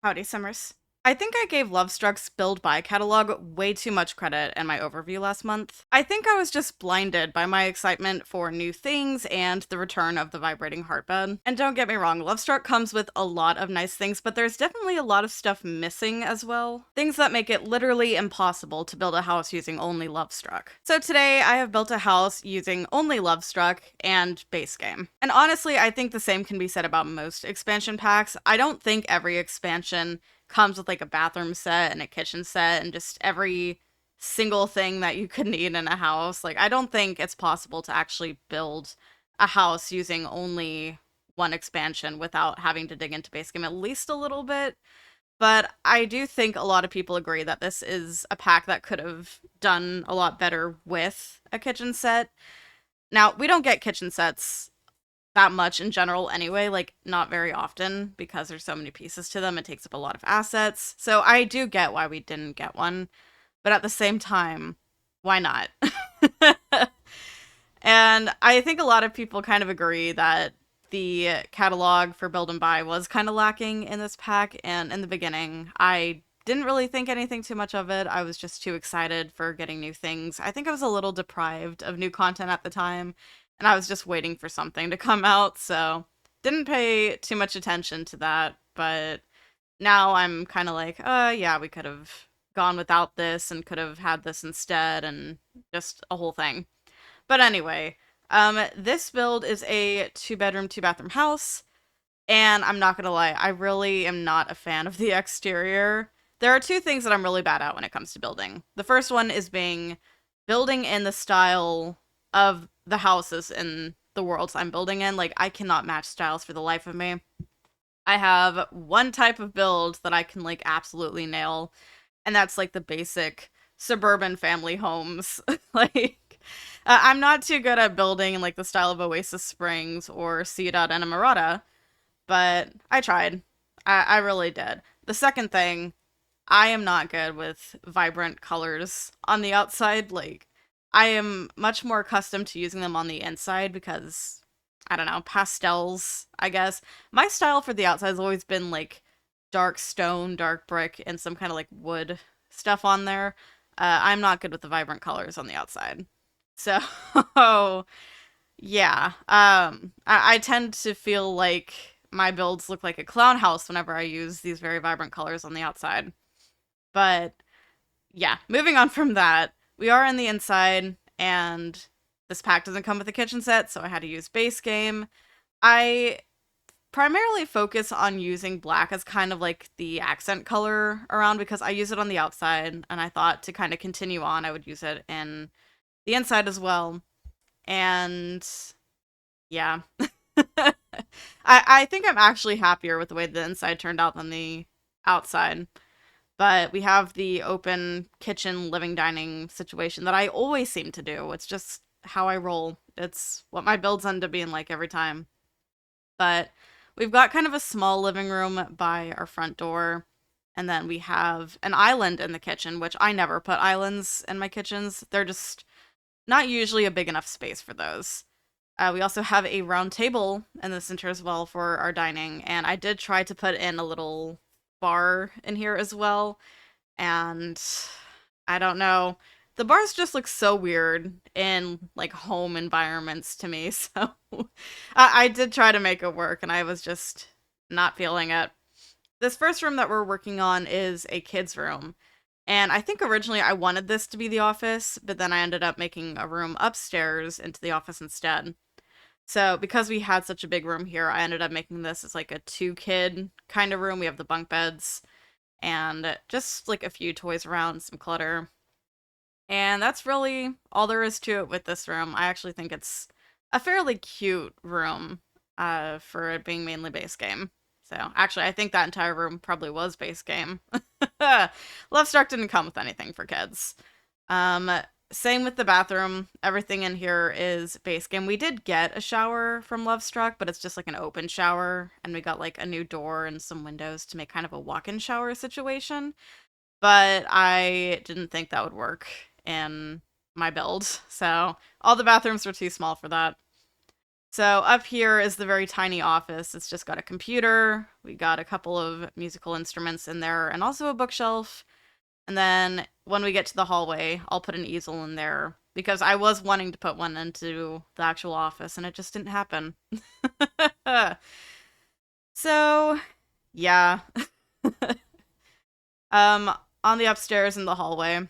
Howdy, Summers. I think I gave Lovestruck's build buy catalog way too much credit in my overview last month. I think I was just blinded by my excitement for new things and the return of the vibrating heartbed. And don't get me wrong, Lovestruck comes with a lot of nice things, but there's definitely a lot of stuff missing as well. Things that make it literally impossible to build a house using only Lovestruck. So today I have built a house using only Lovestruck and base game. And honestly, I think the same can be said about most expansion packs. I don't think every expansion comes with like a bathroom set and a kitchen set and just every single thing that you could need in a house. Like, I don't think it's possible to actually build a house using only one expansion without having to dig into base game at least a little bit. But I do think a lot of people agree that this is a pack that could have done a lot better with a kitchen set. Now, we don't get kitchen sets that much in general anyway, like not very often because there's so many pieces to them. It takes up a lot of assets. So I do get why we didn't get one, but at the same time, why not? And I think a lot of people kind of agree that the catalog for build and buy was kind of lacking in this pack, and in the beginning, I didn't really think anything too much of it. I was just too excited for getting new things. I think I was a little deprived of new content at the time, and I was just waiting for something to come out, so didn't pay too much attention to that, but now I'm kind of like, yeah, we could have gone without this and could have had this instead, and just a whole thing. But anyway, this build is a 2 bedroom, 2 bathroom house, and I'm not gonna lie, I really am not a fan of the exterior. There are two things that I'm really bad at when it comes to building. The first one is building in the style of the houses in the worlds I'm building in. Like, I cannot match styles for the life of me. I have one type of build that I can like absolutely nail, and that's like the basic suburban family homes. Like, I'm not too good at building in like the style of Oasis Springs or Ciudad Enamorada, but I tried. I really did. The second thing, I am not good with vibrant colors on the outside. Like, I am much more accustomed to using them on the inside because, I don't know, pastels, I guess. My style for the outside has always been like dark stone, dark brick, and some kind of like wood stuff on there. I'm not good with the vibrant colors on the outside. So, yeah. I tend to feel like my builds look like a clown house whenever I use these very vibrant colors on the outside. But yeah, moving on from that, we are in the inside, and this pack doesn't come with a kitchen set, so I had to use base game. I primarily focus on using black as kind of like the accent color around because I use it on the outside, and I thought to kind of continue on, I would use it in the inside as well. And yeah. I think I'm actually happier with the way the inside turned out than the outside. But we have the open kitchen, living, dining situation that I always seem to do. It's just how I roll. It's what my builds end up being like every time. But we've got kind of a small living room by our front door. And then we have an island in the kitchen, which I never put islands in my kitchens. They're just not usually a big enough space for those. We also have a round table in the center as well for our dining, and I did try to put in a little bar in here as well, and I don't know. The bars just look so weird in like home environments to me, so I did try to make it work, and I was just not feeling it. This first room that we're working on is a kid's room, and I think originally I wanted this to be the office, but then I ended up making a room upstairs into the office instead. So because we had such a big room here, I ended up making this as like a 2 kid kind of room. We have the bunk beds and just like a few toys around, some clutter. And that's really all there is to it with this room. I actually think it's a fairly cute room for it being mainly base game. So actually, I think that entire room probably was base game. Lovestruck didn't come with anything for kids. Um, Same with the bathroom. Everything in here is base game. We did get a shower from Lovestruck, but it's just like an open shower, and we got like a new door and some windows to make kind of a walk-in shower situation. But I didn't think that would work in my build, so all the bathrooms were too small for that. So up here is the very tiny office. It's just got a computer. We got a couple of musical instruments in there and also a bookshelf. And then when we get to the hallway, I'll put an easel in there because I was wanting to put one into the actual office and it just didn't happen. So, yeah. um on the upstairs in the hallway,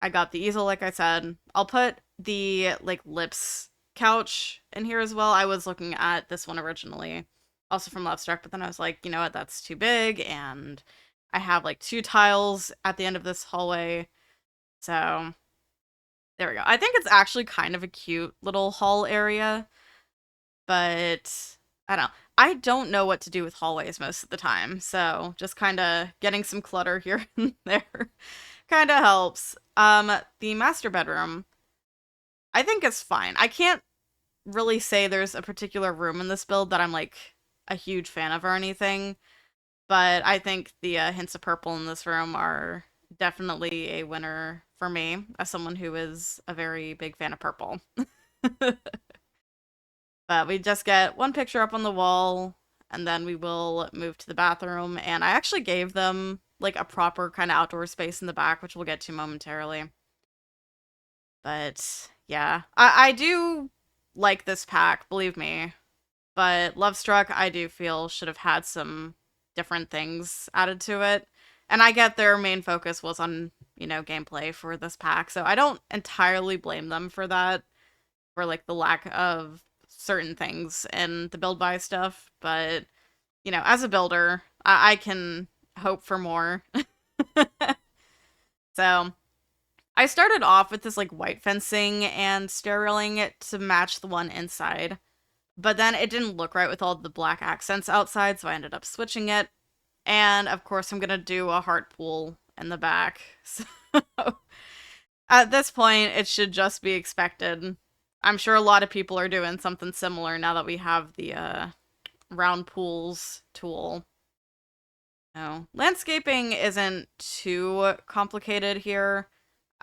I got the easel like I said. I'll put the like lips couch in here as well. I was looking at this one originally, also from Lovestruck, but then I was like, you know what, that's too big and I have like 2 tiles at the end of this hallway. So, there we go. I think it's actually kind of a cute little hall area, but I don't know. I don't know what to do with hallways most of the time, so just kind of getting some clutter here and there kind of helps. The master bedroom, I think it's fine. I can't really say there's a particular room in this build that I'm like a huge fan of or anything, but I think the hints of purple in this room are definitely a winner for me as someone who is a very big fan of purple. But we just get one picture up on the wall, and then we will move to the bathroom. And I actually gave them like a proper kind of outdoor space in the back, which we'll get to momentarily. But yeah, I do like this pack, believe me. But Lovestruck, I do feel should have had some different things added to it. And I get their main focus was on, gameplay for this pack. So I don't entirely blame them for that, for like the lack of certain things in the build buy stuff. But, as a builder, I can hope for more. So I started off with this like white fencing and stair railing to match the one inside. But then it didn't look right with all the black accents outside, so I ended up switching it. And of course, I'm gonna do a heart pool in the back. So at this point, it should just be expected. I'm sure a lot of people are doing something similar now that we have the round pools tool. No, landscaping isn't too complicated here.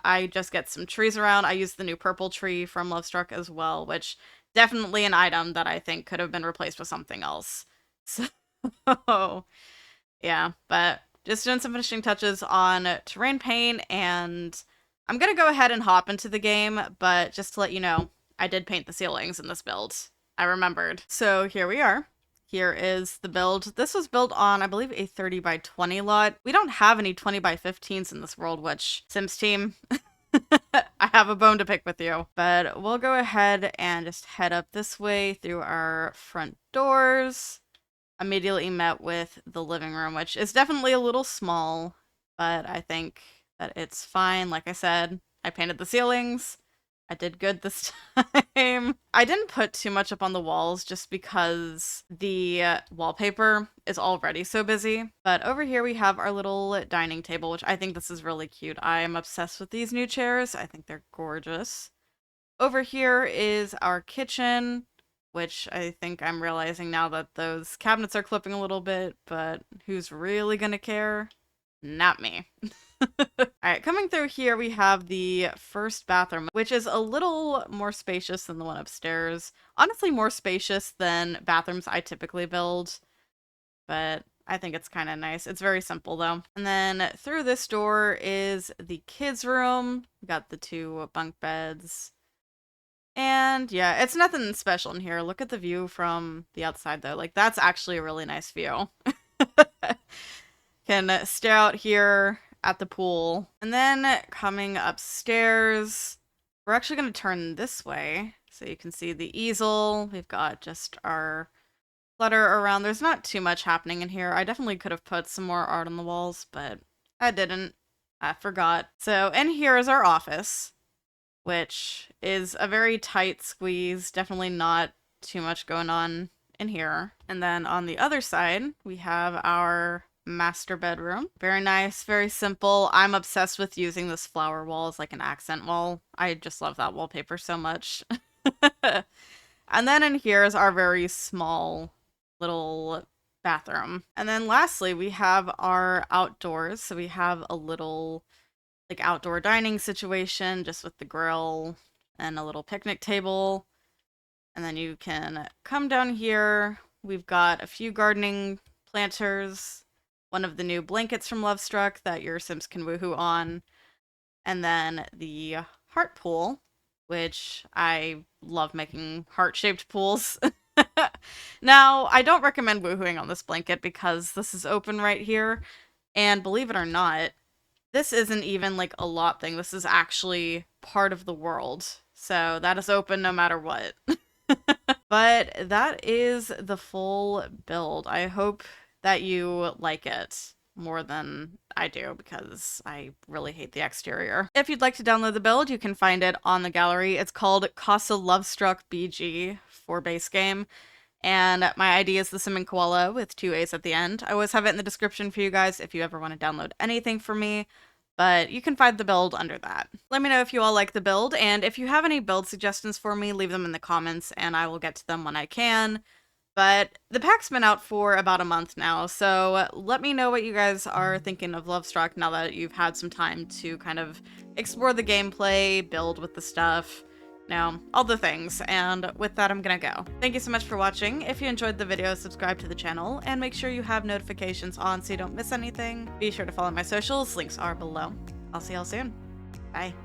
I just get some trees around. I use the new purple tree from Lovestruck as well, which definitely an item that I think could have been replaced with something else. So, yeah, but just doing some finishing touches on terrain paint, and I'm gonna go ahead and hop into the game, but just to let you know, I did paint the ceilings in this build. I remembered. So here we are. Here is the build. This was built on, I believe, a 30 by 20 lot. We don't have any 20 by 15s in this world, which, Sims team, I have a bone to pick with you. But we'll go ahead and just head up this way through our front doors. Immediately met with the living room, which is definitely a little small, but I think that it's fine. Like I said, I painted the ceilings. I did good this time. I didn't put too much up on the walls just because the wallpaper is already so busy. But over here we have our little dining table, which I think this is really cute. I am obsessed with these new chairs. I think they're gorgeous. Over here is our kitchen, which I think I'm realizing now that those cabinets are clipping a little bit, but who's really gonna care? Not me. Alright, coming through here we have the first bathroom, which is a little more spacious than the one upstairs. Honestly, more spacious than bathrooms I typically build, but I think it's kind of nice. It's very simple though. And then through this door is the kids' room. We got the 2 bunk beds. And yeah, it's nothing special in here. Look at the view from the outside though. Like, that's actually a really nice view. Can stare out here at the pool. And then coming upstairs, we're actually going to turn this way so you can see the easel. We've got just our clutter around. There's not too much happening in here. I definitely could have put some more art on the walls, but I didn't. I forgot. So in here is our office, which is a very tight squeeze. Definitely not too much going on in here. And then on the other side, we have our master bedroom. Very nice, very simple. I'm obsessed with using this flower wall as like an accent wall. I just love that wallpaper so much. And then in here is our very small little bathroom. And then lastly, we have our outdoors. So we have a little like outdoor dining situation just with the grill and a little picnic table. And then you can come down here. We've got a few gardening planters, one of the new blankets from Lovestruck that your Sims can woohoo on, and then the heart pool, which I love making heart-shaped pools. Now, I don't recommend woohooing on this blanket because this is open right here, and believe it or not, this isn't even like a lot thing. This is actually part of the world. So that is open no matter what. But that is the full build. I hope that you like it more than I do because I really hate the exterior. If you'd like to download the build, you can find it on the gallery. It's called Casa Lovestruck BG for base game. And my ID is TheSimmingKoalaa with 2 A's at the end. I always have it in the description for you guys if you ever want to download anything from me, but you can find the build under that. Let me know if you all like the build, and if you have any build suggestions for me, leave them in the comments and I will get to them when I can. But the pack's been out for about a month now, so let me know what you guys are thinking of Lovestruck now that you've had some time to kind of explore the gameplay, build with the stuff, all the things. And with that, I'm gonna go. Thank you so much for watching. If you enjoyed the video, subscribe to the channel and make sure you have notifications on so you don't miss anything. Be sure to follow my socials, links are below. I'll see y'all soon. Bye.